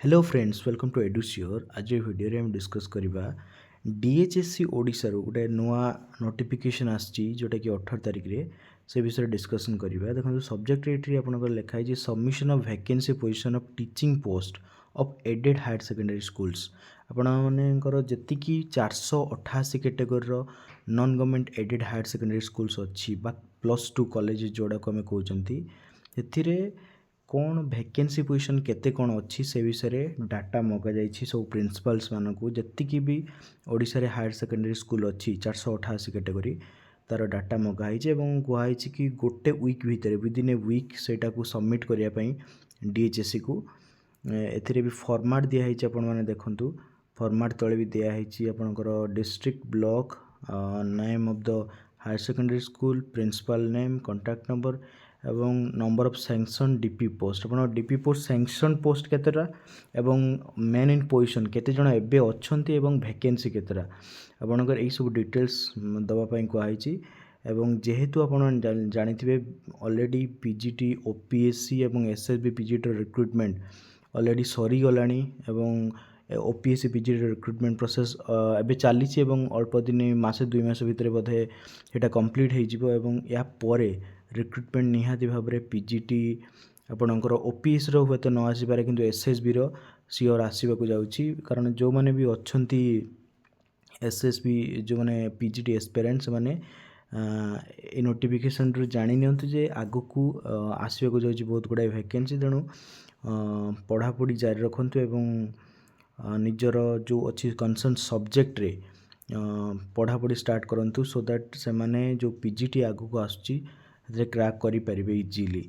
Hello friends welcome to Edusure. आज video हम discuss करवा डीएचएससी ओडिशा गोटे नुआ नोटिफिकेशन आसी जोटा कि 18 तारिख रे से विषय डिस्कसन करवा। देखो सब्जेक्ट ये आपंकर लिखाई submission of vacancy position of teaching post of aided higher secondary schools. आपंकर जी 488 category non government aided higher secondary schools अच्छी +2 कॉलेज जोड़ा को आम कहते कौन वैकेंसी पोजीशन केते कौन अच्छी से विषय डाटा मगा जाइए सब प्रिंसिपल्स मानक जी भी ओडिशा रे हायर सेकेंडरी स्कूल अच्छी 488 कैटेगोरी तार डाटा मगाई कहुई कि गोटे वीक भितर विदिन ए वीक सेटा को सबमिट करने डीएचएससी को ए फॉर्मेट दिखाई आपने देखु फॉर्मेट तले भी दिखाई आपंकर district block name of the higher secondary school principal name contact number एवं number of sanction DP post आप डीपी पोस्ट सैंक्शन पोस्ट केतेटा एवं मेन इन पोजीशन केते जण एबे अछंती एवं वैकेंसी केतेटा आपनकर एई सब डिटेल्स दबा पई कहैछि। एवं जेहेतु आपण जानिथिबे ऑलरेडी पीजीटी ओपीएससी एवं एसएसबी पीजीटी रिक्रुटमेंट ऑलरेडी सरी गलानी एवं ओपीएससी पीजीटी रिक्रुटमेंट प्रोसेस एबे चली अल्प दिन मासे 2 मास भितर बोधे यहाँ कंप्लीट हो या परे रिक्रुटमेंट निहाती भाव में पीजीटी आपणकर ओपीएस हे तो न आसपे कि एसएसबी सियोर आसवाक जाऊँगी कारण जो मैंने भी अच्छा एसएसबी जो मैंने पीजीटी एस्पिरेंट्स मैंने ये नोटिफिकेशन जानी नियंतु जे आगु को आसवाक जाऊँगी बहुत गुड़ाए वैकेंसी तेणु पढ़ापढ़ी जारी रखु एवं निजर जो अच्छी कंसर्न सब्जेक्ट रे पढ़ापढ़ी स्टार्ट करूँ सो दैट से माने जो पीजीटी आगु को आसुची क्राक करें इजिली।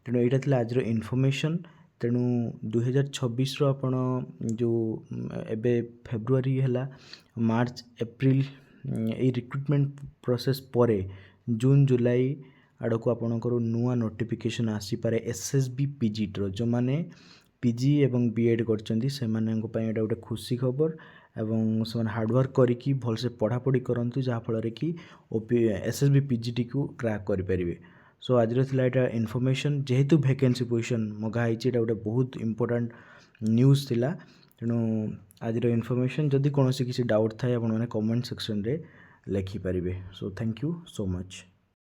तेणु यहाँ थी आज इनफॉरमेशन। तेणु 2026 आपण जो एबे फेब्रुआरी है मार्च एप्रिल ये रिक्रुटमेंट प्रोसेस परे जून जुलाई आड़ को आपणकर नुआ नोटिफिकेशन आसीपे एसएसबी पीजीटी जो मैंने पीजी एवं बीएड करछंती से एटा गोटे खुशी खबर एवं से हार्डवर्क करी भलसे पढ़ापढ़ी करंतु जहाँफल कि एसएसबी पीजीटी को क्रैक करें। सो आज यहाँ इनफॉरमेशन जेहेतु वैकेंसी पोजीशन मगाई एटा गोटे बहुत इंपोर्टेंट न्यूज़ थिला। तेणु आज इनफॉरमेशन जदि कौन किसी डाउट थाए आप कमेंट सेक्शन रे लिखिपारे। So thank you so much.